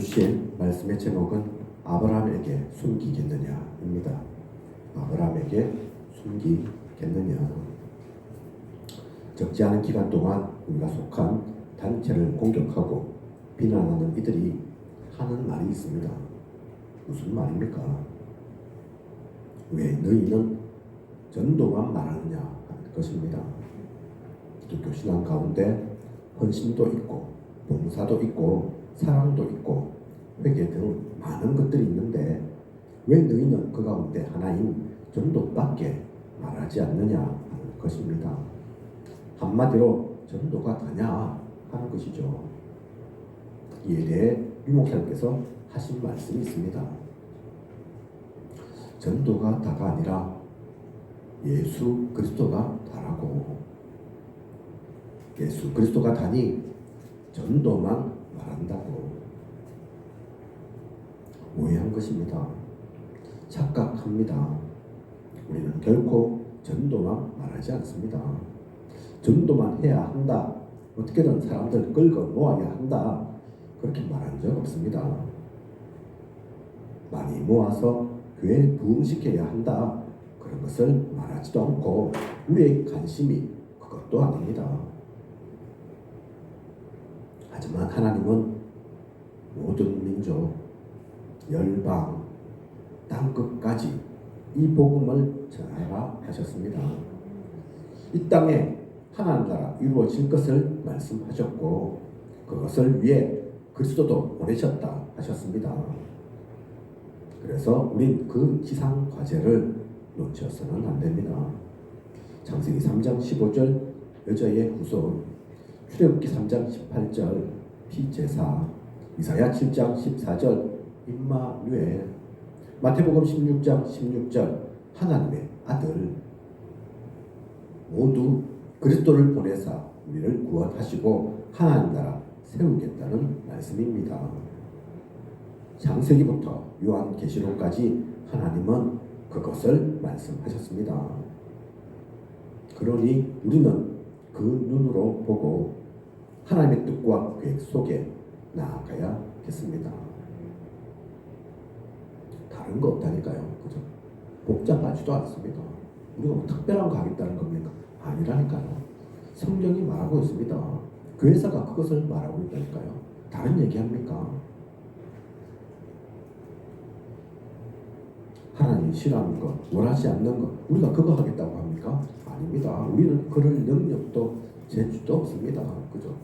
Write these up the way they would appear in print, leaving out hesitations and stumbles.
주신 말씀의 제목은 아브라함에게 숨기겠느냐입니다. 아브라함에게 숨기겠느냐. 적지 않은 기간 동안 우리가 속한 단체를 공격하고 비난하는 이들이 하는 말이 있습니다. 무슨 말입니까? 왜 너희는 전도만 말하느냐 하는 것입니다. 기독교 신앙 가운데 헌신도 있고 봉사도 있고 사랑도 있고 회개 등 많은 것들이 있는데 왜 너희는 그 가운데 하나인 전도밖에 말하지 않느냐 하는 것입니다. 한마디로 전도가 다냐 하는 것이죠. 이에 대해 유목사님께서 하신 말씀이 있습니다. 전도가 다가 아니라 예수 그리스도가 다라고. 예수 그리스도가 다니 전도만 말한다고. 오해한 것입니다. 착각합니다. 우리는 결코 전도만 말하지 않습니다. 전도만 해야 한다. 어떻게든 사람들 끌고 모아야 한다. 그렇게 말한 적 없습니다. 많이 모아서 교회 부흥시켜야 한다. 그런 것을 말하지도 않고 우리의 관심이 그것도 아닙니다. 하지만 하나님은 모든 민족, 열방, 땅끝까지 이 복음을 전하라 하셨습니다. 이 땅에 하나님 나라 이루어질 것을 말씀하셨고 그것을 위해 그리스도도 보내셨다 하셨습니다. 그래서 우린 그 지상 과제를 놓쳐서는 안 됩니다. 창세기 3장 15절 여자의 후손, 출애굽기 3장 18절 피제사, 이사야 7장 14절 임마누엘, 마태복음 16장 16절 하나님의 아들, 모두 그리스도를 보내사 우리를 구원하시고 하나님 나라 세우겠다는 말씀입니다. 창세기부터 요한계시록까지 하나님은 그것을 말씀하셨습니다. 그러니 우리는 그 눈으로 보고 하나님의 뜻과 계획 속에 나아가야겠습니다. 다른 거 없다니까요. 그죠? 복잡하지도 않습니다. 우리가 뭐 특별한 거 하겠다는 겁니까? 아니라니까요. 성경이 말하고 있습니다. 교회사가 그것을 말하고 있다니까요. 다른 얘기합니까? 하나님이 싫어하는 것, 원하지 않는 것, 우리가 그거 하겠다고 합니까? 아닙니다. 우리는 그럴 능력도 재주도 없습니다. 그죠?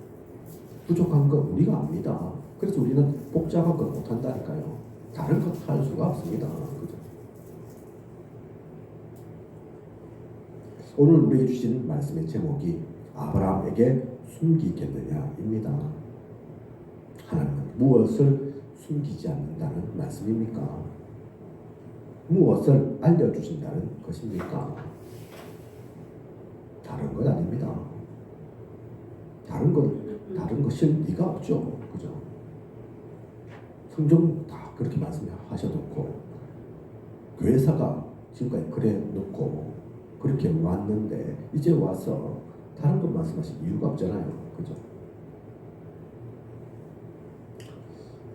부족한 거 우리가 압니다. 그래서 우리는 복잡한 걸 못한다니까요. 다른 것 할 수가 없습니다. 그죠? 오늘 우리에게 주신 말씀의 제목이 아브라함에게 숨기겠느냐입니다. 하나님은 무엇을 숨기지 않는다는 말씀입니까? 무엇을 알려주신다는 것입니까? 다른 것 아닙니다. 다른 거 실리가 없죠. 그죠? 성경 다 그렇게 말씀하셔놓고 교회사가 지금까지 그래 놓고 그렇게 왔는데 이제 와서 다른 것 말씀하실 이유가 없잖아요. 그죠?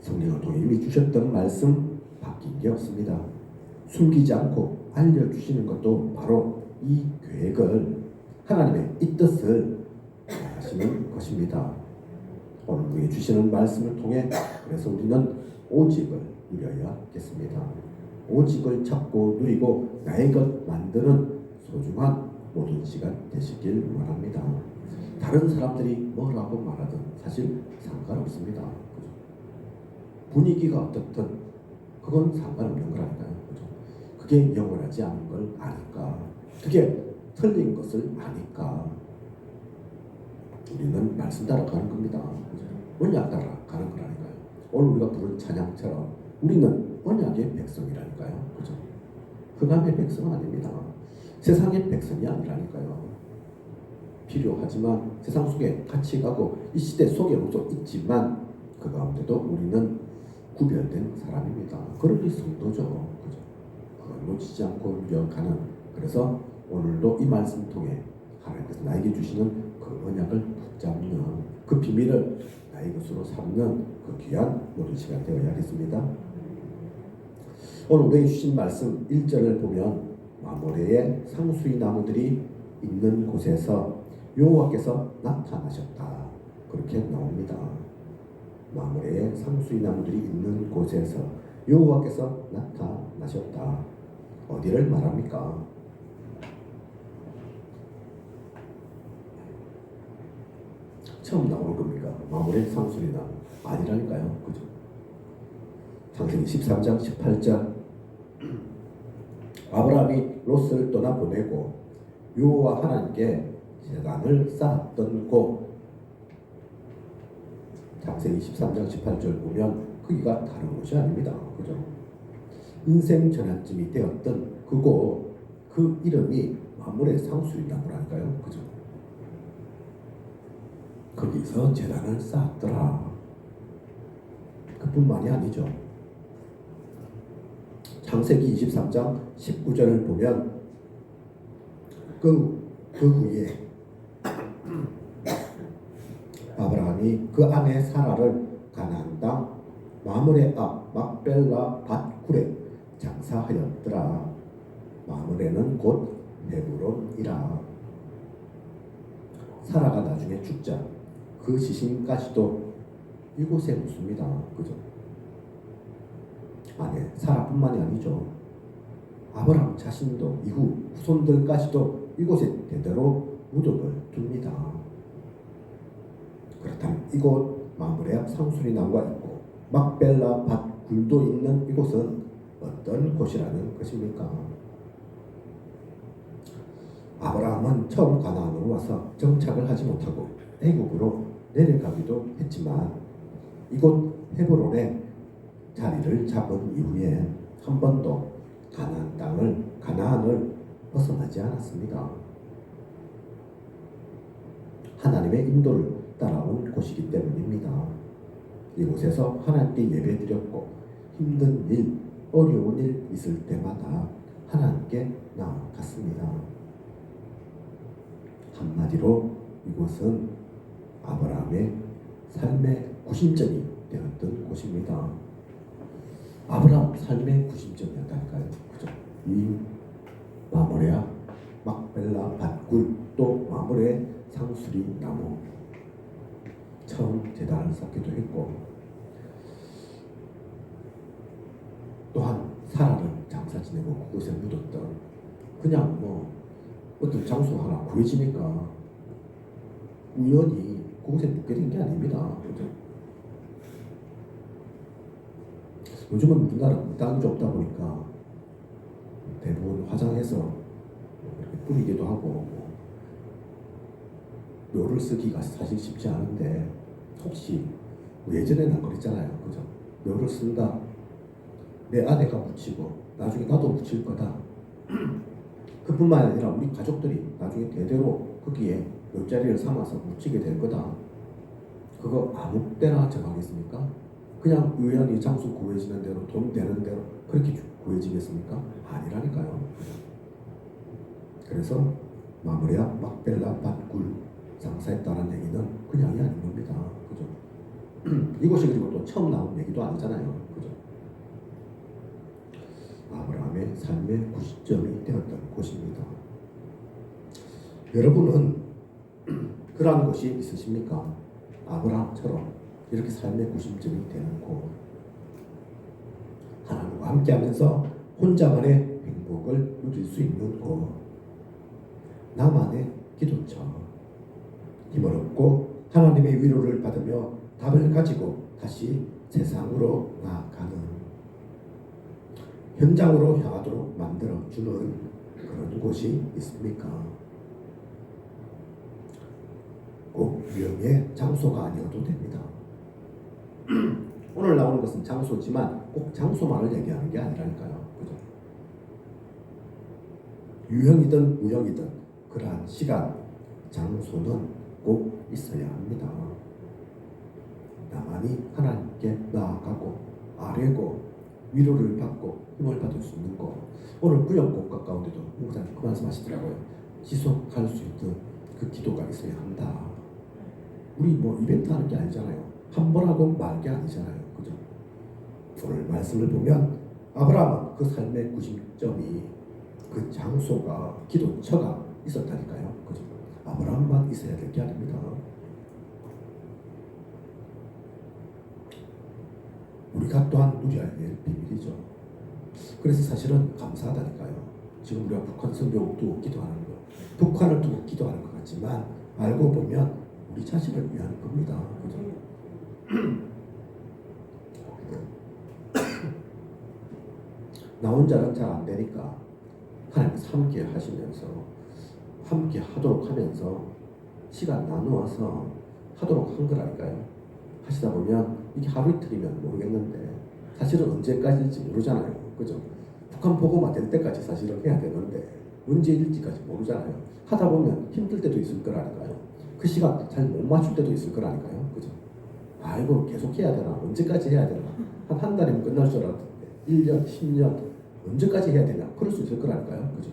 성경을 통해 이미 주셨던 말씀 바뀐 게 없습니다. 숨기지 않고 알려주시는 것도 바로 이 계획을, 하나님의 이 뜻을 하시는 것입니다. 오늘 우리에게 주시는 말씀을 통해 그래서 우리는 오직을 누려야겠습니다. 오직을 찾고 누리고 나의 것 만드는 소중한 모든 시간 되시길 원합니다. 다른 사람들이 뭐라고 말하든 사실 상관없습니다. 그죠? 분위기가 어떻든 그건 상관없는 거라니까요. 그죠? 그게 영원하지 않은 걸 아니까, 그게 틀린 것을 아니까 우리는 말씀 따라 가는 겁니다. 그죠? 언약 따라 가는 거라니까요. 오늘 우리가 부른 찬양처럼 우리는 언약의 백성이라니까요. 그죠? 흑암의 백성은 아닙니다. 세상의 백성이 아니라니까요. 필요하지만 세상 속에 같이 가고 이 시대 속에도 있지만 그 가운데도 우리는 구별된 사람입니다. 그러니 성도죠. 그죠? 그걸 놓치지 않고 누려가는, 그래서 오늘도 이 말씀 통해 하나님께서 나에게 주시는 그 언약을 붙잡는 그 비밀을 나의 것으로 삼는 그 귀한 모든 시간 되어야겠습니다. 오늘 우리에게 주신 말씀 1절을 보면 마모레의 상수리 나무들이 있는 곳에서 여호와께서 나타나셨다. 그렇게 나옵니다. 마모레의 상수리 나무들이 있는 곳에서 여호와께서 나타나셨다. 어디를 말합니까? 처음 나오는 겁니까? 마모레 상수리 나무 아니라니까요. 그죠? 창세기 13장 18절 아브라함이 롯을 떠나보내고 여호와 하나님께 제단을 쌓았던 곳. 창세기 13장 18절 보면 거기가 다른 곳이 아닙니다. 그죠? 인생 전환점이 되었던 그곳, 그 이름이 마모레 상수리 나무라니까요. 그죠? 거기서 제단을 쌓았더라. 그뿐만이 아니죠. 창세기 23장 19절을 보면 그 후에 아브라함이 그 아내 사라를 가나안 땅 마므레 앞 막벨라 밧굴에 장사하였더라. 마므레는 곧 헤브론이라. 사라가 나중에 죽자 그 시신까지도 이곳에 묻습니다. 그죠? 아니, 사라뿐만이 아니죠. 아브라함 자신도 이후 후손들까지도 이곳에 대대로 무덤을 둡니다. 그렇다면 이곳 마므레 앞 상수리 나무가 있고 막벨라 밧굴도 있는 이곳은 어떤 곳이라는 것입니까? 아브라함은 처음 가나안으로 와서 정착을 하지 못하고 애국으로 내려가기도 했지만 이곳 헤브론에 자리를 잡은 이후에 한 번도 가나안을 벗어나지 않았습니다. 하나님의 인도를 따라온 곳이기 때문입니다. 이곳에서 하나님께 예배드렸고 힘든 일, 어려운 일 있을 때마다 하나님께 나아갔습니다. 한마디로 이곳은 아브라함의 삶의 구심점이 되었던 곳입니다. 아브라함 삶의 구심점이었다니까요. 그죠? 이 마므레 막벨라 밧굴 또 마므레 상수리 나무 처음 제단을 쌓기도 했고 또한 사라를 장사 지내고 그곳에 묻었던 그냥 뭐 어떤 장소 하나 구해지니까 우연히 그곳에 묻게 된 게 아닙니다. 그죠? 요즘은 우리나라 땅이 좁다 보니까 대부분 화장해서 이렇게 뿌리기도 하고 묘를 쓰기가 사실 쉽지 않은데 혹시 예전에는 안 그랬잖아요. 그죠? 묘를 쓴다. 내 아내가 묻히고 나중에 나도 묻힐 거다. 그뿐만 아니라 우리 가족들이 나중에 대대로 거기에 묘자리를 삼아서 묻히게 될 거다. 그거 아무 때나 정하겠습니까? 그냥 우연히 장소 구해지는 대로 돈 되는 대로 그렇게 구해지겠습니까? 아니라니까요. 그래서 마므레 막벨라 밧굴 장사했다는 얘기는 그냥이 아닌 겁니다. 그죠? 이곳이 그리고 또 처음 나온 얘기도 아니잖아요. 그죠? 아브라함의 삶의 구시점이 되었던 곳입니다. 여러분은 그러한 곳이 있으십니까? 아브라함처럼 이렇게 삶의 구심점이 되는 곳, 하나님과 함께하면서 혼자만의 행복을 누릴 수 있는 곳, 나만의 기도처, 힘을 얻고 하나님의 위로를 받으며 답을 가지고 다시 세상으로 나아가는 현장으로 향하도록 만들어주는 그런 곳이 있습니까? 꼭 유형의 장소가 아니어도 됩니다. 오늘 나오는 것은 장소지만 꼭 장소만을 얘기하는 게 아니라니까요. 그죠? 유형이든 무형이든 그러한 시간, 장소는 꼭 있어야 합니다. 나만이 하나님께 나아가고 아뢰고 위로를 받고 힘을 받을 수 있는 것. 오늘 구역곡 가운데도 목사님 그 말씀하시더라고요. 지속할 수 있는 그 기도가 있어야 한다. 우리 뭐 이벤트 하는 게 아니잖아요. 한 번 하고 말 게 아니잖아요. 그죠? 오늘 말씀을 보면 아브라함은 그 삶의 구심점이 그 장소가 기도처가 있었다니까요. 그죠? 아브라함만 있어야 될 게 아닙니다. 우리가 또한 누려야 될 비밀이죠. 그래서 사실은 감사하다니까요. 지금 우리가 북한 선교 두고 기도하는 거, 북한을 두고 기도하는 것 같지만 알고 보면 우리 자신을 위한 겁니다. 그죠? 나 혼자는 잘 안 되니까 하나님께서 함께 하시면서 함께 하도록 하면서 시간 나누어서 하도록 한 거라니까요. 하시다 보면 이게 하루 이틀이면 모르겠는데 사실은 언제까지일지 모르잖아요. 그죠? 북한 보고만 될 때까지 사실은 해야 되는데 언제일지까지 모르잖아요. 하다 보면 힘들 때도 있을 거라니까요. 그 시간 잘 못 맞출 때도 있을 거라니까요. 그죠? 아이고 계속 해야 되나? 언제까지 해야 되나? 한 달이면 끝날 줄 알았는데 1년, 10년 언제까지 해야 되냐? 그럴 수 있을 거라니까요. 그죠?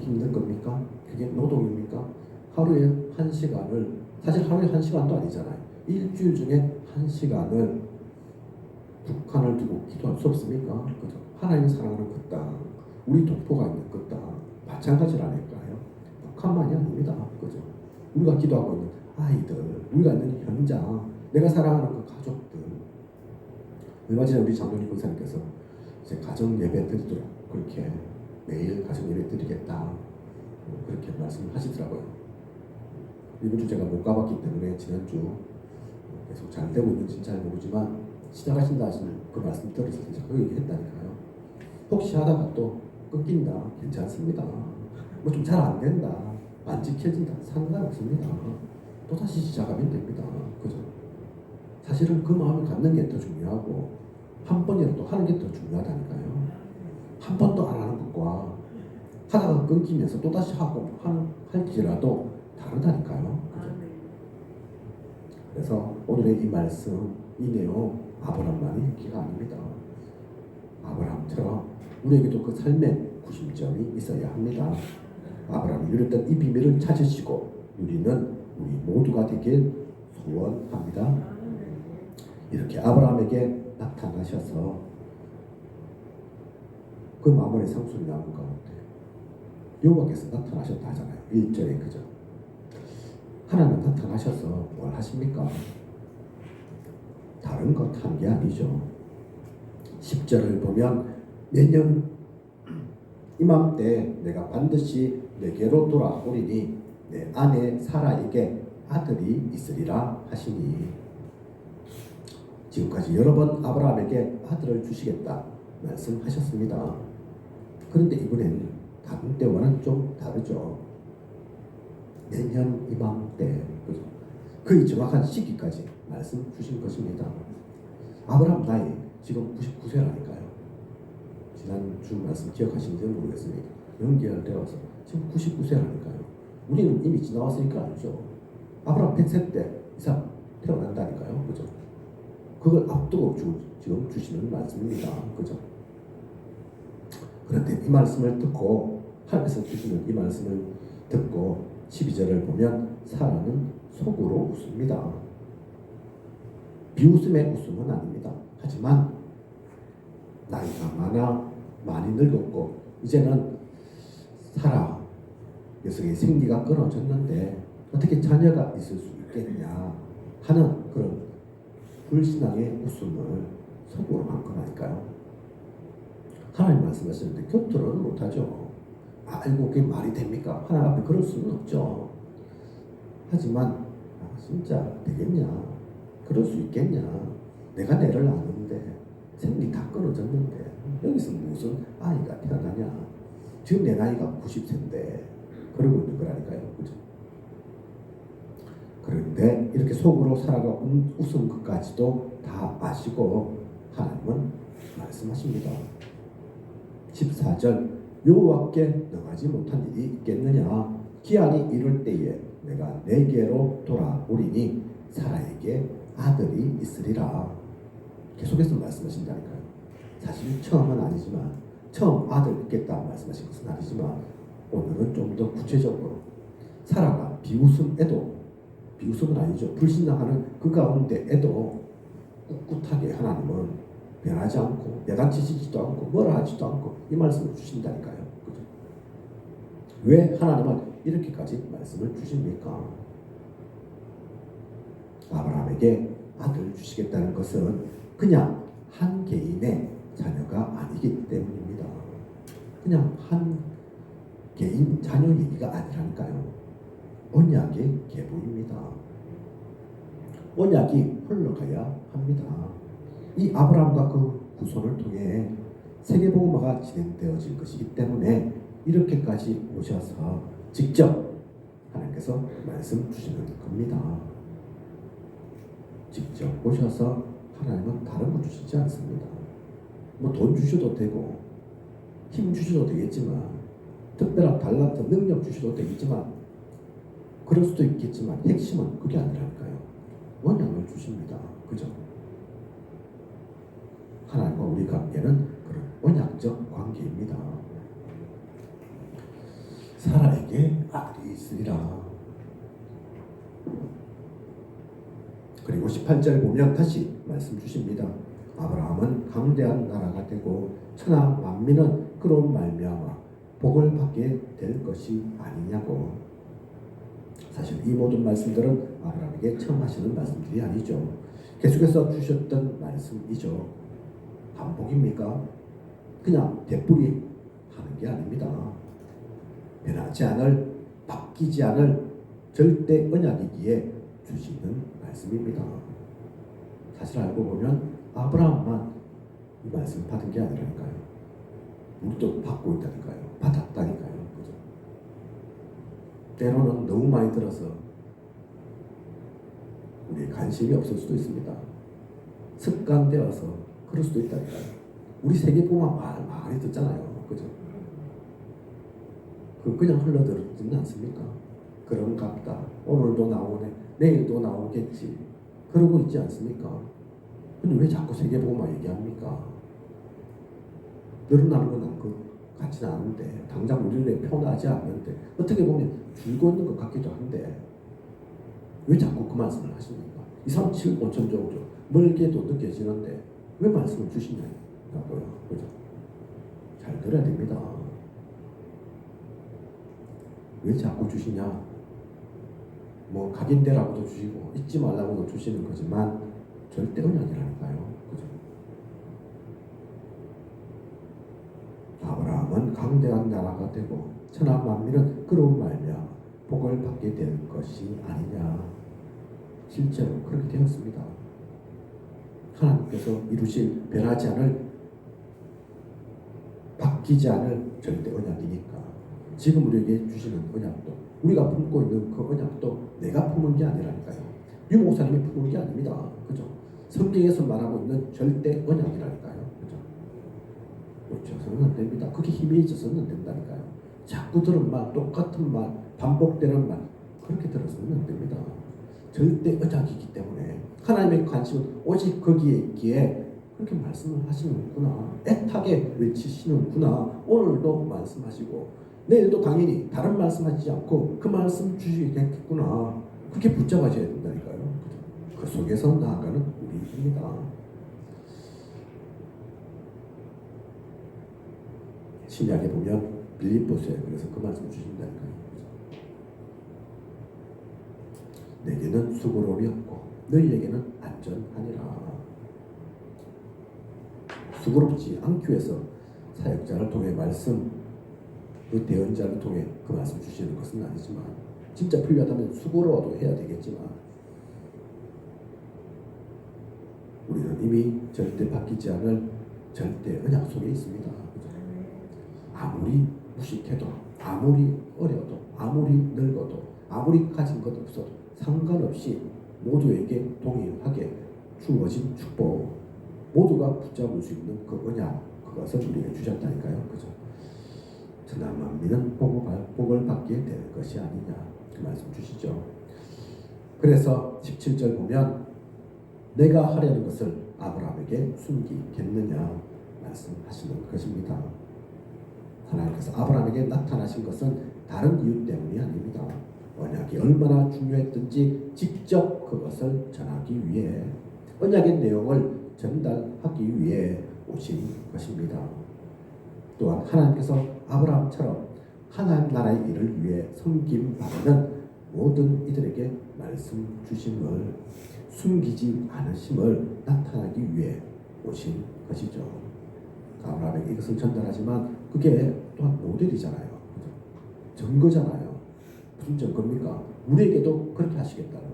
힘든 겁니까? 그게 노동입니까? 하루에 1시간을, 사실 하루에 1시간도 아니잖아요. 일주일 중에 1시간을 북한을 두고 기도할 수 없습니까? 그죠? 하나님이 사랑하는 그 땅, 우리 동포가 있는 그 땅, 마찬가지라니까요. 북한만이 아닙니다. 그죠? 우리가 기도하고 있는 아이들, 우리가 있는 현장, 내가 사랑하는 그 가족들. 얼마 전에 우리 장로님 권사님께서 이제 가정 예배 드리도록 그렇게 매일 가정 예배 드리겠다 그렇게 말씀하시더라고요. 이번 주 제가 못 가봤기 때문에 지난주 계속 잘 되고 있는지 잘 모르지만 시작하신다 하시는 그 말씀 들어서 이제 그 얘기 했다니까요. 혹시 하다가 또 끊긴다 괜찮습니다. 뭐 좀 잘 안 된다 안 지켜진다 상관없습니다. 또다시 시작하면 됩니다. 그죠? 사실은 그 마음을 갖는 게 더 중요하고 한 번이라도 하는 게 더 중요하다니까요. 한 번도 안 하는 것과 하다가 끊기면서 또다시 하고 할지라도 다르다니까요. 그죠? 그래서 오늘의 이 말씀, 이 내용 아브라함만의 얘기가 아닙니다. 아브라함처럼 우리에게도 그 삶의 구심점이 있어야 합니다. 아브라함이 누렸던 이 비밀을 찾으시고 누리는 우리 모두가 되길 소원합니다. 이렇게 아브라함에게 나타나셔서 그 마무리 상수리 나온 가운데 여호와께서 나타나셨다 하잖아요. 1절에 그죠? 하나님 나타나셔서 뭘 하십니까? 다른 것 한 게 아니죠. 10절을 보면 내년 이맘때 내가 반드시 내게로 돌아오리니 내 아내 사라에게 아들이 있으리라 하시니 지금까지 여러 번 아브라함에게 아들을 주시겠다 말씀하셨습니다. 그런데 이번엔 다른 때와는 좀 다르죠. 내년 이맘때 그 정확한 시기까지 말씀 주신 것입니다. 아브라함 나이 지금 99세라니까요. 지난주 말씀 기억하시는지 모르겠습니다. 연결되어서 지금 99세라니까요. 우리는 이미 지나왔으니까 알죠. 아브라함 100세 때 이삭 태어난다니까요. 그죠? 그걸 앞두고 지금 주시는 말씀입니다. 그죠? 그런데 이 말씀을 듣고 하나님께서 주시는 이 말씀을 듣고 12절을 보면 사라는 속으로 웃습니다. 비웃음의 웃음은 아닙니다. 하지만 나이가 많이 늙었고 이제는 사라 여성의 생리가 끊어졌는데 어떻게 자녀가 있을 수 있겠냐 하는 그런 불신앙의 웃음을 속으로 한 거라니까요. 하나님 말씀하시는데 곁들어는 못하죠. 아이고 그게 말이 됩니까? 하나님 앞에 그럴 수는 없죠. 하지만 진짜 되겠냐? 그럴 수 있겠냐? 내가 내를 아는데 생리 다 끊어졌는데 여기서 무슨 아이가 태어나냐? 지금 내 나이가 90세인데 그러고 있는 거라니까요. 그죠? 그런데 이렇게 속으로 살아가 웃은 것까지도 다 아시고 하나님은 말씀하십니다. 14절 여호와께 능하지 못한 일이 있겠느냐? 기한이 이룰 때에 내가 내게로 돌아오리니 사라에게 아들이 있으리라. 계속해서 말씀하신다니까요. 사실 처음은 아니지만 처음 아들 있겠다 말씀하신 것은 아니지만 오늘은 좀 더 구체적으로 사라가 비웃음에도 비웃음은 아니죠. 불신앙하는 그 가운데에도 꿋꿋하게 하나님은 변하지 않고 내단치시지도 않고 뭐라 하지도 않고 이 말씀을 주신다니까요. 그죠? 왜 하나님은 이렇게까지 말씀을 주십니까? 아브라함에게 아들을 주시겠다는 것은 그냥 한 개인의 자녀가 아니기 때문입니다. 그냥 한 개인 자녀 얘기가 아니라니까요. 언약의 계보입니다. 언약이 흘러가야 합니다. 이 아브라함과 그 후손을 통해 세계복음화가 진행되어질 것이기 때문에 이렇게까지 오셔서 직접 하나님께서 말씀 주시는 겁니다. 직접 오셔서 하나님은 다른 거 주시지 않습니다. 뭐 돈 주셔도 되고 힘 주셔도 되겠지만 특별한 달란트 능력 주셔도 되겠지만 그럴 수도 있겠지만 핵심은 그게 아니라니까요. 언약을 주십니다. 그죠? 하나님과 우리 관계는 그런 언약적 관계입니다. 사라에게 아들이 있으리라. 그리고 18절 보면 다시 말씀 주십니다. 아브라함은 강대한 나라가 되고 천하 만민은 그로 말미암아 복을 받게 될 것이 아니냐고. 사실 이 모든 말씀들은 아브라함에게 처음 하시는 말씀들이 아니죠. 계속해서 주셨던 말씀이죠. 반복입니까? 그냥 되풀이 하는 게 아닙니다. 변하지 않을, 바뀌지 않을 절대 언약이기에 주시는 말씀입니다. 사실 알고 보면 아브라함만 이 말씀 받은 게 아니라니까요. 우리도 받고 있다니까요. 받았다니까요. 그죠? 때로는 너무 많이 들어서 우리 관심이 없을 수도 있습니다. 습관되어서 그럴 수도 있다니까요. 우리 세계보만 많이 듣잖아요. 그죠? 그냥 흘러들었지는 않습니까? 그런갑다. 오늘도 나오네. 내일도 나오겠지. 그러고 있지 않습니까? 근데 왜 자꾸 세계보고만 얘기합니까? 늘어나는 건 그 같지는 않은데 당장 우리를 표현하지 않는데 어떻게 보면 줄고 있는 것 같기도 한데 왜 자꾸 그 말씀을 하십니까? 2, 3, 7, 5천 정도 멀게도 느껴지는데 왜 말씀을 주시냐고요. 그죠? 잘 들어야 됩니다. 왜 자꾸 주시냐? 뭐 각인되라고도 주시고 잊지 말라고도 주시는 거지만 절대 언약이라니까요. 그죠? 아브라함은 강대한 나라가 되고 천하 만민은 그로 말미암아 복을 받게 될 것이 아니냐. 실제로 그렇게 되었습니다. 하나님께서 이루실 변하지 않을, 바뀌지 않을 절대 언약이니까 지금 우리에게 주시는 언약도, 우리가 품고 있는 그 언약도 내가 품은 게 아니라니까요. 유 목사님이 품은 게 아닙니다. 그죠? 성경에서 말하고 있는 절대 언약이라니까요. 그죠? 놓쳐서는 안 됩니다. 그게 힘이 있어서는 안 된다니까요. 자꾸 들은 말, 똑같은 말, 반복되는 말, 그렇게 들어서는 안 됩니다. 절대 언약이기 때문에 하나님의 관심은 오직 거기에 있기에 그렇게 말씀을 하시는구나. 애타게 외치시는구나. 오늘도 말씀하시고 내일도 당연히 다른 말씀하시지 않고 그 말씀 주시겠구나. 그렇게 붙잡아줘야 된다니까요. 그 속에서 나아가는 우리입니다. 신약에 보면 빌립보서에 그래서 그 말씀 주신다니까요. 내게는 수고로움이 없고 너희에게는 안전하니라. 수고롭지 않기 위해서 사역자를 통해 말씀, 그 대언자를 통해 그 말씀 주시는 것은 아니지만 진짜 필요하다면 수고로워도 해야 되겠지만 우리는 이미 절대 바뀌지 않을 절대 언약 속에 있습니다. 아무리 무식해도, 아무리 어려도, 아무리 늙어도, 아무리 가진 것 없어도 상관없이 모두에게 동일하게 주어진 축복, 모두가 붙잡을 수 있는 그 언약, 그것을 우리에게 주셨다니까요. 그죠? 천하 만민은 복을 받게 될 것이 아니냐, 그 말씀 주시죠. 그래서 17절 보면 내가 하려는 것을 아브라함에게 숨기겠느냐 말씀하시는 것입니다. 하나님께서 아브라함에게 나타나신 것은 다른 이유 때문이 아닙니다. 언약이 얼마나 중요했던지 직접 그것을 전하기 위해 언약의 내용을 전달하기 위해 오신 것입니다. 또한 하나님께서 아브라함처럼 하나님 나라의 일을 위해 섬김받는 모든 이들에게 말씀 주심을 숨기지 않으심을 나타나기 위해 오신 것이죠. 아브라함에게 이것을 전달하지만 그게 또한 모델이잖아요. 증거잖아요. 무슨 증거입니까? 우리에게도 그렇게 하시겠다는,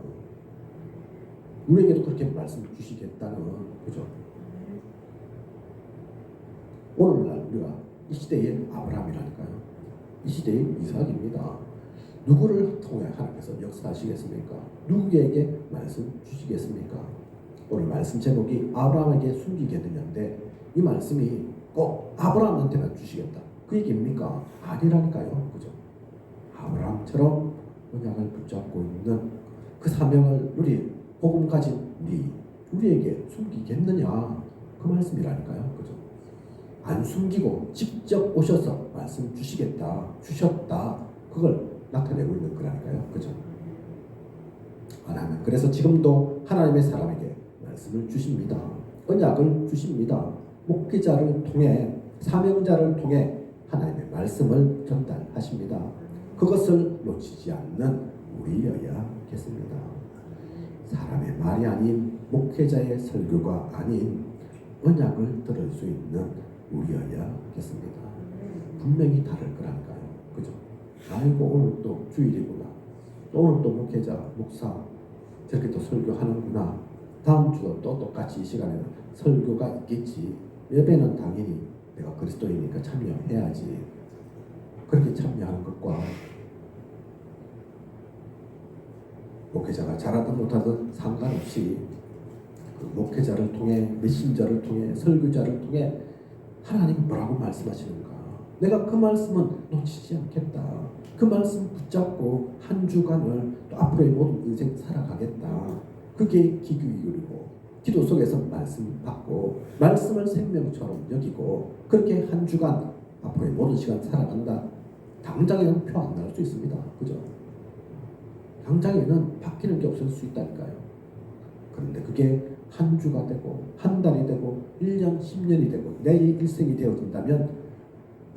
우리에게도 그렇게 말씀 주시겠다는, 그죠? 오늘날 우리가 이 시대의 아브라함이라니까요. 이 시대의 이삭입니다. 누구를 통해 하나님께서 역사하시겠습니까? 누구에게 말씀 주시겠습니까? 오늘 말씀 제목이 아브라함에게 숨기겠느냐인데 이 말씀이 꼭 아브라함한테만 주시겠다 그 얘기입니까? 아니라니까요. 그죠? 아브라함처럼 언약을 붙잡고 있는 그 사명을 누릴 복음 가진 우리에게 숨기겠느냐 그 말씀이라니까요. 그죠? 안 숨기고 직접 오셔서 말씀 주셨다 그걸 나타내고 있는 거라니까요. 그죠? 하나님 그래서 지금도 하나님의 사람에게 말씀을 주십니다. 언약을 주십니다. 목회자를 통해 사명자를 통해 하나님의 말씀을 전달하십니다. 그것을 놓치지 않는 우리여야겠습니다. 사람의 말이 아닌 목회자의 설교가 아닌 언약을 들을 수 있는 우리여야겠습니다. 분명히 다를 거라니까요. 그죠? 아이고 오늘 또 주일이구나. 오늘 또 목회자, 목사 저렇게 또 설교하는구나. 다음 주도 또 똑같이 이 시간에는 설교가 있겠지. 예배는 당연히 내가 그리스도이니까 참여해야지. 그렇게 참여하는 것과 목회자가 잘하든 못하든 상관없이 그 목회자를 통해 메신저를 통해 설교자를 통해 하나님이 뭐라고 말씀하시는가 내가 그 말씀은 놓치지 않겠다. 그 말씀 붙잡고 한 주간을 또 앞으로의 모든 인생 살아가겠다. 그게 기도이고 기도 속에서 말씀 받고 말씀을 생명처럼 여기고 그렇게 한 주간 앞으로의 모든 시간 살아간다. 당장에는 표 안 나올 수 있습니다. 그죠? 당장에는 바뀌는 게 없을 수 있다니까요. 그런데 그게 한 주가 되고 한 달이 되고 1년 10년이 되고 내 일생이 되어진다면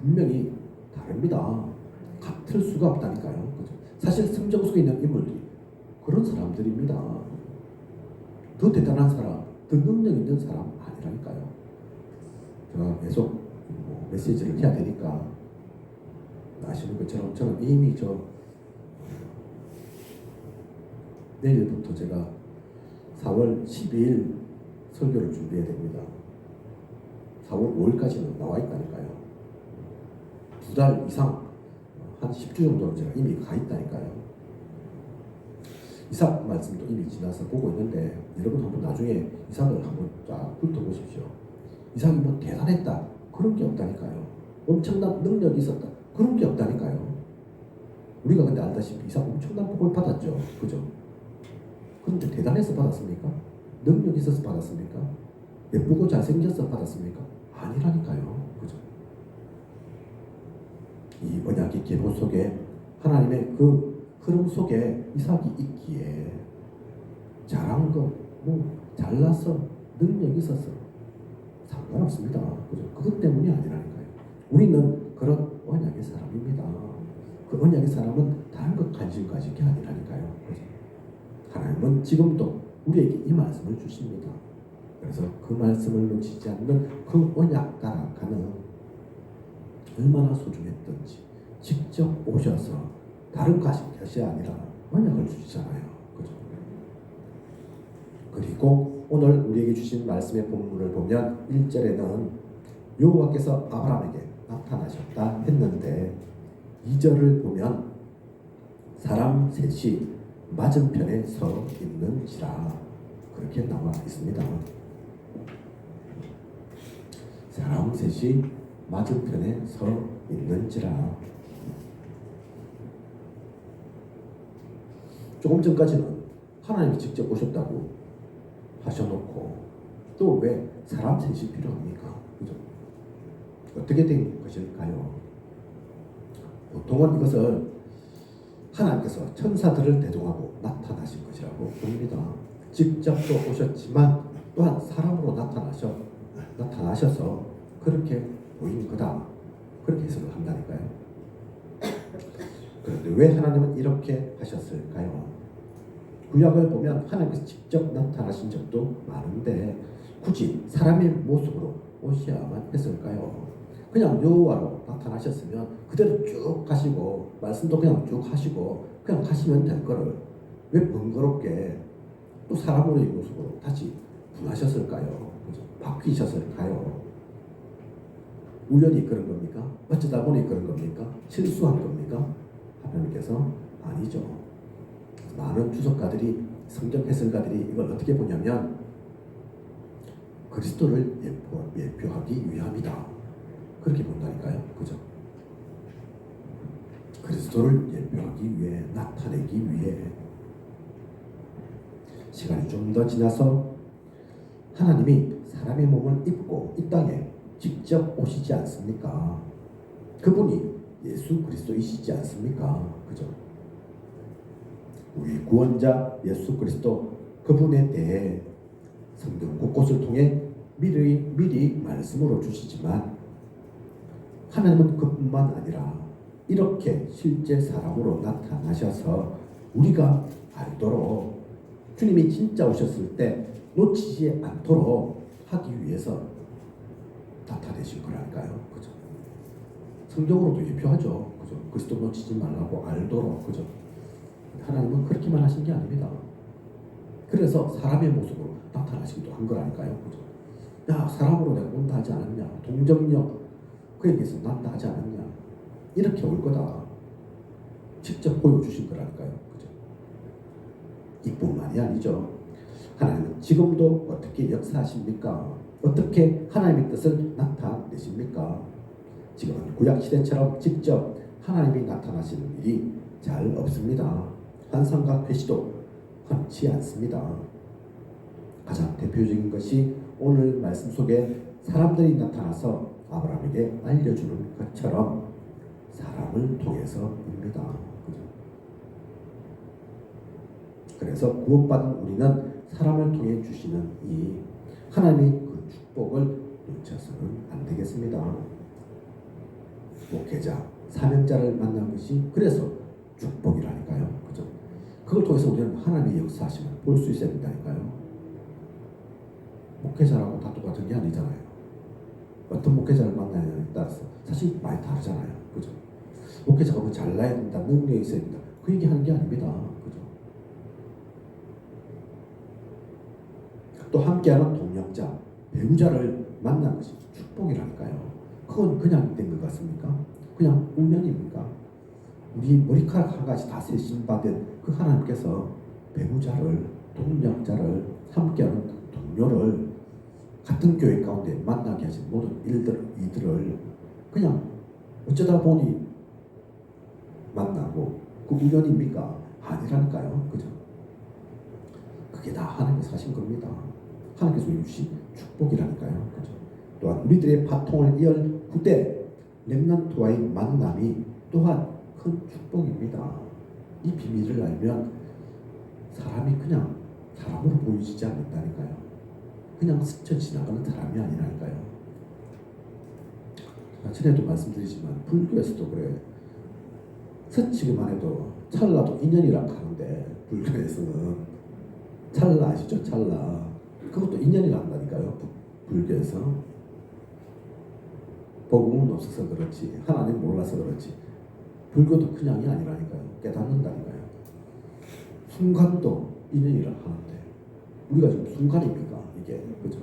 분명히 다릅니다. 같을 수가 없다니까요. 그죠? 사실 성경 속에 있는 인물들이 그런 사람들입니다. 더 대단한 사람, 더 능력 있는 사람 아니라니까요. 제가 계속 메시지를 해야 되니까 아시는 것처럼 저는 이미 내일부터 제가 4월 12일 설교를 준비해야 됩니다. 4월 5일까지는 나와 있다니까요. 2달 이상 한 10주 정도는 제가 이미 가 있다니까요. 이삭 말씀도 이미 지나서 보고 있는데 여러분 한번 나중에 이삭을 한번 쫙 훑어보십시오. 이삭이 뭐 대단했다 그런 게 없다니까요. 엄청난 능력이 있었다 그런 게 없다니까요. 우리가 근데 알다시피 이삭 엄청난 복을 받았죠. 그죠? 그런데 대단해서 받았습니까? 능력이 있어서 받았습니까? 예쁘고 잘생겨서 받았습니까? 아니라니까요. 그죠? 이 언약의 계보 속에 하나님의 그 흐름 속에 이삭이 있기에 잘한 거, 잘나서 능력이 있어서 상관없습니다. 그죠? 그것 때문이 아니라니까요. 우리는 그런 언약의 사람입니다. 그 언약의 사람은 다른 것 관심 가질 게 아니라니까요. 그죠? 하나님은 지금도 우리에게 이 말씀을 주십니다. 그래서 그 말씀을 놓치지 않는 그 언약 따라가는 얼마나 소중했던지 직접 오셔서 다른 것이 아니라 언약을 주시잖아요. 그죠? 그리고 오늘 우리에게 주신 말씀의 본문을 보면 1절에는 여호와께서 아브라함에게 나타나셨다 했는데 2절을 보면 사람 셋이 맞은편에 서 있는지라 그렇게 나와 있습니다. 사람 셋이 맞은편에 서 있는지라. 조금 전까지는 하나님이 직접 오셨다고 하셔놓고 또 왜 사람 셋이 필요합니까? 그죠? 어떻게 된 것일까요? 보통은 이것을 하나님께서 천사들을 대동하고 나타나신 것이라고 봅니다. 직접 또 오셨지만 또한 사람으로 나타나셔서 그렇게 보인 거다. 그렇게 해석을 한다니까요. 그런데 왜 하나님은 이렇게 하셨을까요? 구약을 보면 하나님께서 직접 나타나신 적도 많은데 굳이 사람의 모습으로 오셔야만 했을까요? 그냥 여호와로 나타나셨으면 그대로 쭉 가시고 말씀도 그냥 쭉 하시고 그냥 가시면 될 거를 왜 번거롭게 또 사람으로의 모습으로 다시 분하셨을까요? 그죠? 바뀌셨을까요? 우연히 그런 겁니까? 어쩌다 보니 그런 겁니까? 실수한 겁니까? 하나님께서 아니죠. 많은 주석가들이 성경 해설가들이 이걸 어떻게 보냐면 그리스도를 예표하기 위함이다. 그렇게 본다니까요. 그죠? 그리스도를 예표하기 위해, 나타내기 위해. 시간이 좀 더 지나서 하나님이 사람의 몸을 입고 이 땅에 직접 오시지 않습니까? 그분이 예수 그리스도이시지 않습니까? 그죠? 우리 구원자 예수 그리스도 그분에 대해 성경 곳곳을 통해 미리 말씀으로 주시지만 하나님은 그뿐만 아니라 이렇게 실제 사람으로 나타나셔서 우리가 알도록 주님이 진짜 오셨을 때 놓치지 않도록 하기 위해서 나타내신 거라니까요. 그죠? 성경으로도 예표하죠. 그죠? 그리스도 놓치지 말라고 알도록. 그죠? 하나님은 그렇게만 하신 게 아닙니다. 그래서 사람의 모습으로 나타나시기도 한 거라니까요. 그죠? 야, 사람으로 내가 온다 하지 않았냐? 동정력 그에게서 난다 하지 않았냐? 이렇게 올 거다. 직접 보여주신 거라니까요. 그죠? 이뿐만이 아니죠. 하나님은 지금도 어떻게 역사하십니까? 어떻게 하나님의 뜻을 나타내십니까? 지금은 구약시대처럼 직접 하나님이 나타나시는 일이 잘 없습니다. 환상과 계시도 흔치 않습니다. 가장 대표적인 것이 오늘 말씀 속에 사람들이 나타나서 아브라함에게 알려주는 것처럼 사람을 통해서입니다. 그래서 구원받은 우리는 사람을 통해 주시는 이 하나님의 그 축복을 놓쳐서는 안 되겠습니다. 목회자, 사명자를 만난 것이 그래서 축복이라니까요. 그죠? 그걸 통해서 우리는 하나님의 역사하심을 볼 수 있어야 된다니까요. 목회자라고 다 똑같은 게 아니잖아요. 어떤 목회자를 만나냐에 따라서 사실 많이 다르잖아요. 그죠? 목회자가 뭐 잘나야 된다, 능력이 있어야 된다. 그 얘기 하는 게 아닙니다. 그죠? 또 함께하는 동역자, 배우자를 만난 것이 축복이라니까요. 그건 그냥 된 것 같습니까? 그냥 우연입니까? 우리 머리카락 한 가지 다 세심받은 그 하나님께서 배우자를, 동역자를, 함께하는 동료를 같은 교회 가운데 만나게 하신 모든 이들을 그냥 어쩌다 보니 만나고 그 우연입니까? 아니라니까요. 그죠? 그게 다 하나님께서 하신 겁니다. 하나님께서 주신 축복이라니까요. 그죠? 또한 우리들의 바통을 이을 후대 렘넌트와의 만남이 또한 큰 축복입니다. 이 비밀을 알면 사람이 그냥 사람으로 보이지 않는다니까요. 그냥 스쳐 지나가는 사람이 아니라니까요. 전에도 말씀드리지만 불교에서도 그래. 스치기만 해도 찰나도 인연이라 하는데 불교에서는 찰나 아시죠? 찰나. 그것도 인연이라 한다니까요. 불교에서. 복음은 없어서 그렇지, 하나님 몰라서 그렇지, 불교도 그냥이 아니라니까요. 깨닫는다니까요. 순간도 인연이라 하는데 우리가 지금 순간입니까? 이게 그죠?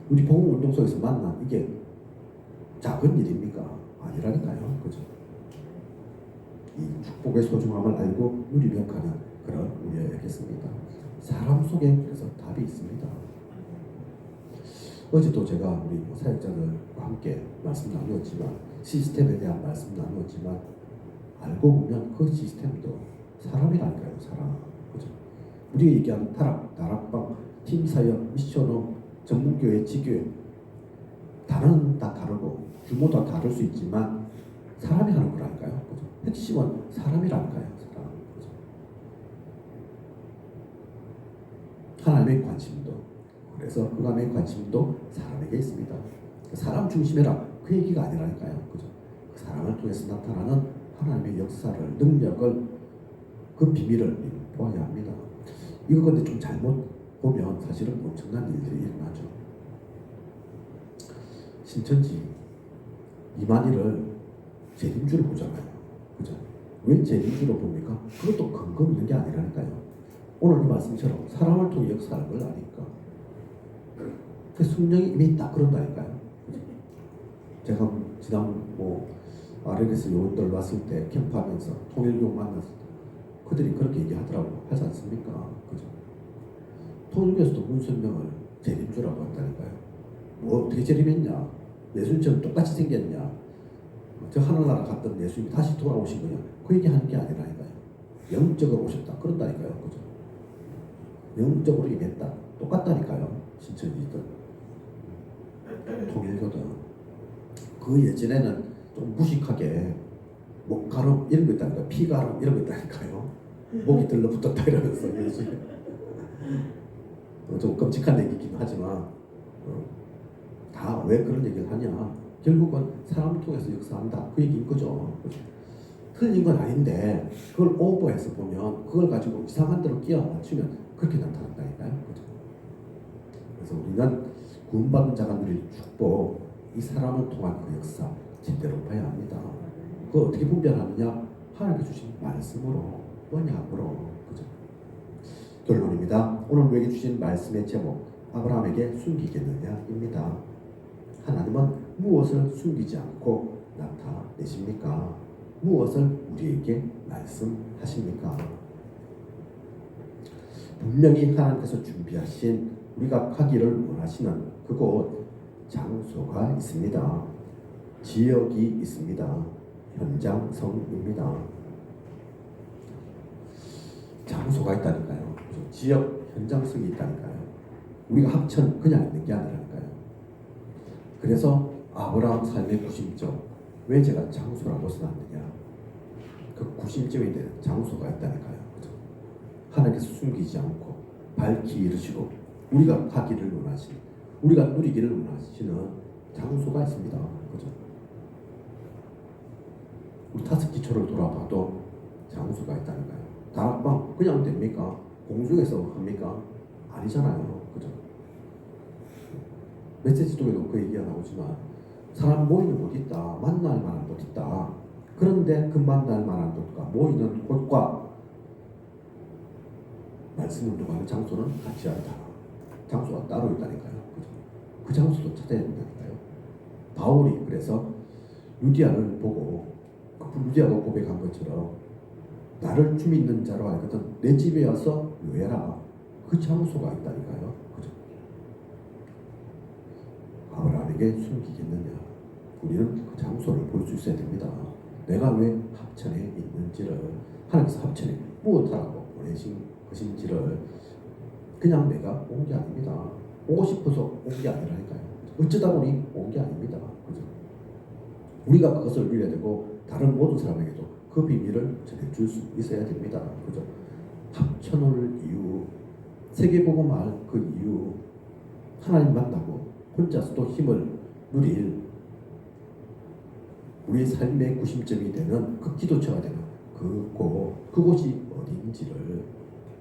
우리 복음 운동 속에서 만난 이게 작은 일입니까? 아니라니까요. 그죠? 이 축복의 소중함을 알고 누리며 가는 그런 우리였겠습니다. 사람 속에 그래서 답이 있습니다. 어제도 제가 우리 사역자들과 함께 말씀 나누었지만 시스템에 대한 말씀 나누었지만 알고 보면 그 시스템도 사람이라니까요. 사람. 그죠? 우리가 얘기하는 타락, 다락방, 팀사역, 미션홈, 전문교회, 지교회 단어는 다 다르고 규모도 다를 수 있지만 사람이 하는 거라니까요. 그죠? 핵심은 사람이라니까요. 사람. 그죠? 하나님의 관심도, 그래서 그감의 관심도 사람에게 있습니다. 사람 중심이라 그 얘기가 아니라니까요. 그죠? 그 사람을 통해서 나타나는 하나님의 역사를, 능력을, 그 비밀을 보아야 합니다. 이거 근데 좀 잘못 보면 사실은 엄청난 일들이 일어나죠. 신천지 이만희를 재림주로 보잖아요. 그죠? 왜 재림주로 봅니까? 그것도 근거 있는 게 아니라니까요. 오늘 이 말씀처럼 사람을 통해 역사하는 걸 아니까. 그 성령이 이미 있다 그런다니까요. 그죠? 제가 지난 RLS 요원들 왔을 때 캠프하면서 통일교 만났을 때 그들이 그렇게 얘기하더라고. 하지 않습니까? 그죠? 통일교에서도 문선명을 재림주라고 한다니까요. 뭐 어떻게 재림했냐? 예수님처럼 똑같이 생겼냐? 저 하늘나라 갔던 예수님이 다시 돌아오신 거냐? 그 얘기하는 게 아니라니까요. 영적으로 오셨다 그런다니까요. 그죠? 영적으로 임했다. 똑같다니까요. 신천지들 통일교든. 그 예전에는 좀 무식하게 목가름 이런 거 있다니까, 피가름 이런 거 있다니까요. 목이 들러붙었다 이러면서 좀 끔찍한 얘기긴 하지만 다 왜 그런 얘기를 하냐, 결국은 사람 통해서 역사한다 그 얘기인 거죠. 틀린 건 아닌데 그걸 오버해서 보면 그걸 가지고 이상한 대로 끼워 맞추면 그렇게 나타난다니까요. 그죠? 그래서 우리는 구원받은 자가 누릴 축복, 이 사람을 통한 그 역사 제대로 봐야 합니다. 그거 어떻게 분별하느냐? 하나님께 주신 말씀으로, 언약으로. 그죠? 결론입니다. 오늘 우리에게 주신 말씀의 제목, 아브라함에게 숨기겠느냐입니다. 하나님은 무엇을 숨기지 않고 나타내십니까? 무엇을 우리에게 말씀하십니까? 분명히 하나님께서 준비하신 우리가 가기를 원하시는 그곳, 장소가 있습니다. 지역이 있습니다. 현장성입니다. 장소가 있다니까요. 지역, 현장성이 있다니까요. 우리가 합천 그냥 있는 게 아니라니까요. 그래서 아브라함 삶의 구심점, 왜 제가 장소라고 써놨느냐? 그 구심점에 대한 장소가 있다니까요. 그죠? 하나님께서 숨기지 않고 밝히 이르시고 우리가 가기를 원하시는, 우리가 누리기를 원하시는 장소가 있습니다. 그죠? 우리 타스키초를 돌아봐도 장소가 있다니까요. 다락방 그냥 됩니까? 공중에서 합니까? 아니잖아요. 그죠? 메시지 쪽에도 그 얘기가 나오지만 사람 모이는 곳 있다, 만날 만한 곳 있다. 그런데 그 만날 만한 곳과 모이는 곳과 말씀을 누가하는 장소는 같지 않다. 장소가 따로 있다니까요. 그죠? 그 장소도 찾아야 된다니까요. 바울이 그래서 유디아를 보고 그 유디아가 고백한 것처럼 나를 주 믿는 자로 알거든 내 집에 와서 요해라. 그 장소가 있다니까요. 그죠? 아브라함에게 숨기겠느냐? 우리는 그 장소를 볼 수 있어야 됩니다. 내가 왜 합천에 있는지를, 하나님께서 합천에 무엇하라고 보내신 것인지를 그냥 내가 온 게 아닙니다. 오고 싶어서 온 게 아니라니까요. 어쩌다 보니 온 게 아닙니다. 그죠? 우리가 그것을 누려야 되고 다른 모든 사람에게도 그 비밀을 전해줄 수 있어야 됩니다. 그죠? 합천을 이유, 세계복음할 그 이유, 하나님 만나고 혼자서도 힘을 누릴 우리의 삶의 구심점이 되는 그 기도처가 되는 그곳이 어디인지를,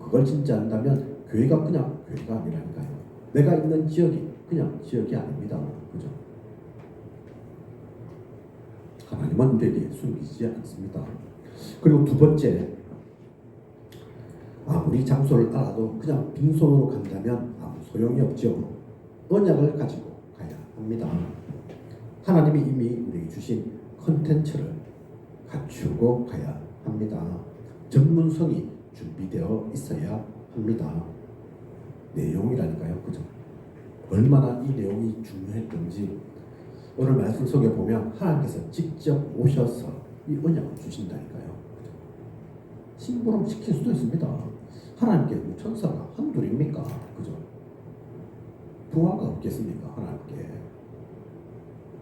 그걸 진짜 안다면 교회가 그냥 교회가 아니라니까요. 내가 있는 지역이 그냥 지역이 아닙니다. 그죠? 하나님은 우리에게 숨기지 않습니다. 그리고 두 번째, 아무리 장소를 알아도 그냥 빈손으로 간다면 아무 소용이 없죠. 언약을 가지고 가야 합니다. 하나님이 이미 우리에게 주신 컨텐츠를 갖추고 가야 합니다. 전문성이 준비되어 있어야 합니다. 내용이라니까요. 그죠? 얼마나 이 내용이 중요했던지 오늘 말씀 속에 보면 하나님께서 직접 오셔서 이 언약을 주신다니까요. 그죠? 심부름 시킬 수도 있습니다. 하나님께 천사가 한둘입니까? 그죠? 부하가 없겠습니까? 하나님께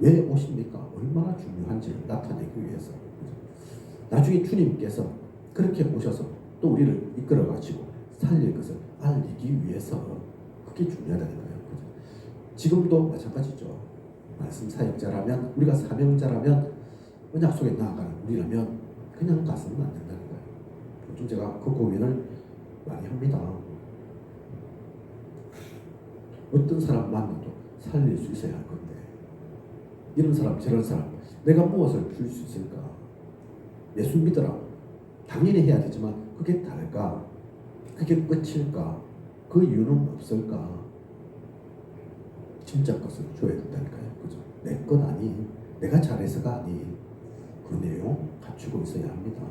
왜 오십니까? 얼마나 중요한지를 나타내기 위해서. 그죠? 나중에 주님께서 그렇게 오셔서 또 우리를 이끌어 가지고 살릴 것을 알리기 위해서 그게 중요하다는 거예요. 그죠? 지금도 마찬가지죠. 말씀 사역자라면 우리가 사명자라면 언약 속에 나아가는 우리라면 그냥 가서는 안 된다는 거예요. 요즘 제가 그 고민을 많이 합니다. 어떤 사람 만나도 살릴 수 있어야 할 건데 이런 사람 저런 사람 내가 무엇을 줄 수 있을까? 예수 믿어라. 당연히 해야 되지만 그게 다를까? 그게 끝일까? 그 이유는 없을까? 진짜 것을 줘야 된다니까요. 그죠? 내 것 아닌, 내가 잘해서가 아닌 그 내용 갖추고 있어야 합니다.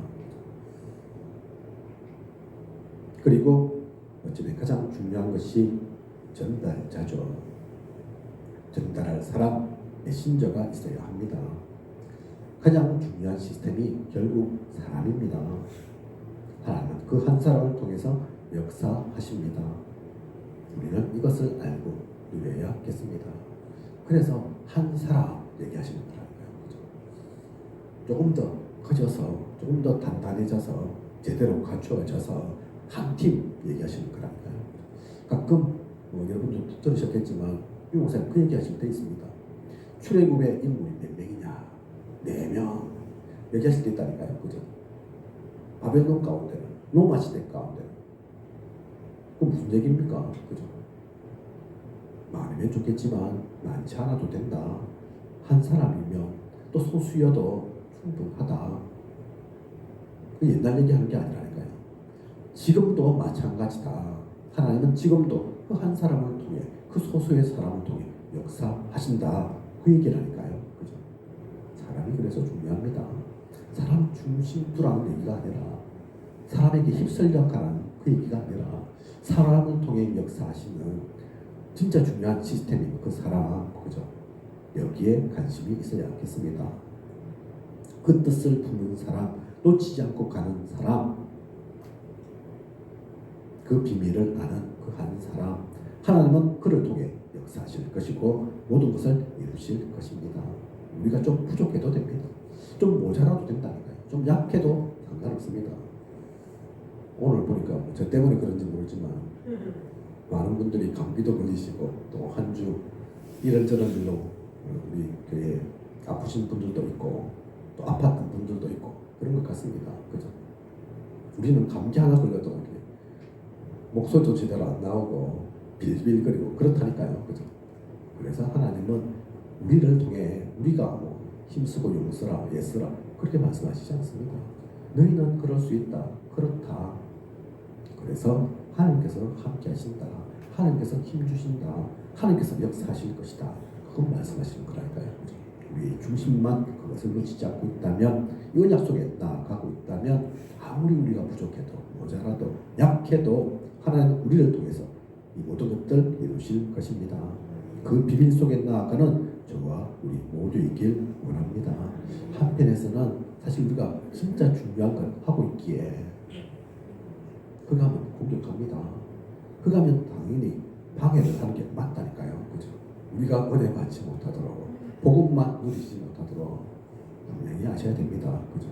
그리고 어쩌면 가장 중요한 것이 전달자죠. 전달할 사람, 메신저가 있어야 합니다. 가장 중요한 시스템이 결국 사람입니다. 하나님은 그 한 사람을 통해서 역사하십니다. 우리는 이것을 알고 누려야겠습니다. 그래서 한 사람 얘기하시는 거라니까요. 그죠? 조금 더 커져서, 조금 더 단단해져서, 제대로 갖추어져서 한 팀 얘기하시는 거라니까요. 가끔 여러분도 들으셨겠지만 유 목사님 그 얘기하실 때 있습니다. 출애굽의 인물이 몇 명이냐? 4명 얘기하실 때 있다니까요. 그죠? 바벨론 가운데는, 로마 시대 가운데는 그 무슨 얘기입니까? 그죠? 많으면 좋겠지만 많지 않아도 된다. 한 사람이면 또 소수여도 충분하다. 그 옛날 얘기하는 게 아니라니까요. 지금도 마찬가지다. 하나님은 지금도 그 한 사람을 통해, 그 소수의 사람을 통해 역사하신다. 그 얘기라니까요. 그죠? 사람이 그래서 중요합니다. 사람 중심부라는 얘기가 아니라 사람에게 휩쓸려 가라는 그 얘기가 아니라 사람을 통해 역사하시는 진짜 중요한 시스템인 그 사람, 그죠? 여기에 관심이 있어야겠습니다. 그 뜻을 품는 사람, 놓치지 않고 가는 사람, 그 비밀을 아는 그 한 사람, 하나님은 그를 통해 역사하실 것이고 모든 것을 이루실 것입니다. 우리가 좀 부족해도 됩니다. 좀 모자라도 된다니까요. 좀 약해도 상관없습니다. 오늘 보니까 저 때문에 그런지 모르지만 많은 분들이 감기도 걸리시고 또 한 주 이런저런 일로 우리 교회에 아프신 분들도 있고 또 아팠던 분들도 있고 그런 것 같습니다. 그죠? 우리는 감기 하나 걸려도 이렇게 목소리도 제대로 안 나오고 빌빌거리고 그렇다니까요. 그죠? 그래서 하나님은 우리를 통해 우리가 뭐 힘쓰고 용서라 애쓰라 그렇게 말씀하시지 않습니다. 너희는 그럴 수 있다. 그렇다. 그래서 하나님께서 함께 하신다. 하나님께서 힘주신다. 하나님께서 역사하실 것이다. 그건 말씀하시는 거라니까요. 우리의 중심만 그것을 놓치지 않고 있다면 이 언약 속에 나아가고 있다면 아무리 우리가 부족해도 모자라도 약해도 하나님 우리를 통해서 이 모든 것들 이루실 것입니다. 그 비밀 속에 나아가는 저와 우리 모두이길 원합니다. 한편에서는 사실 우리가 진짜 중요한 걸 하고 있기에 그거 하면 공격합니다. 그거 하면 당연히 방해를 하는 게 맞다니까요. 그죠? 우리가 은혜 받지 못하도록 복음만 누리지 못하도록 분명히 아셔야 됩니다. 그죠?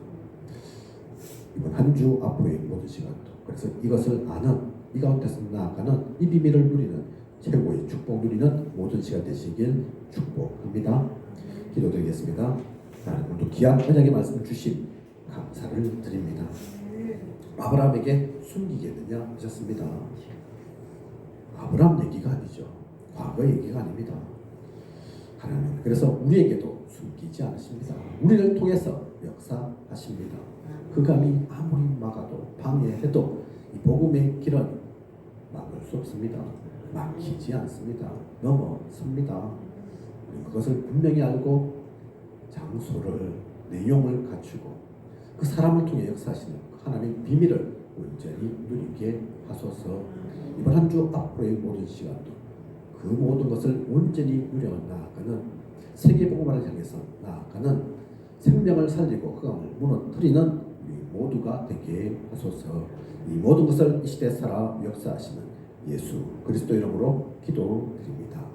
이번 한 주 앞으로의 모든 시간도 그래서 이것을 아는 이 가운데서 나아가는 이 비밀을 누리는 최고의 축복 누리는 모든 시간 되시길 축복합니다. 기도드리겠습니다. 하나님도 귀한 언약의 말씀 주신 감사를 드립니다. 아브라함에게 숨기겠느냐 하셨습니다. 아브라함 얘기가 아니죠. 과거 얘기가 아닙니다. 하나님 그래서 우리에게도 숨기지 않으십니다. 우리를 통해서 역사하십니다. 그 감이 아무리 막아도 방해해도 이 복음의 길은 막을 수 없습니다. 막히지 않습니다. 넘어섭니다. 그것을 분명히 알고 장소를 내용을 갖추고 그 사람을 통해 역사하시는 하나님의 비밀을 온전히 누리게 하소서. 이번 한 주 앞으로의 모든 시간도 그 모든 것을 온전히 누려 나아가는 세계복음화를 향해서 나아가는 생명을 살리고 흑암을 무너뜨리는 우리 모두가 되게 하소서. 이 모든 것을 이 시대에 살아 역사하시는 예수 그리스도 이름으로 기도드립니다.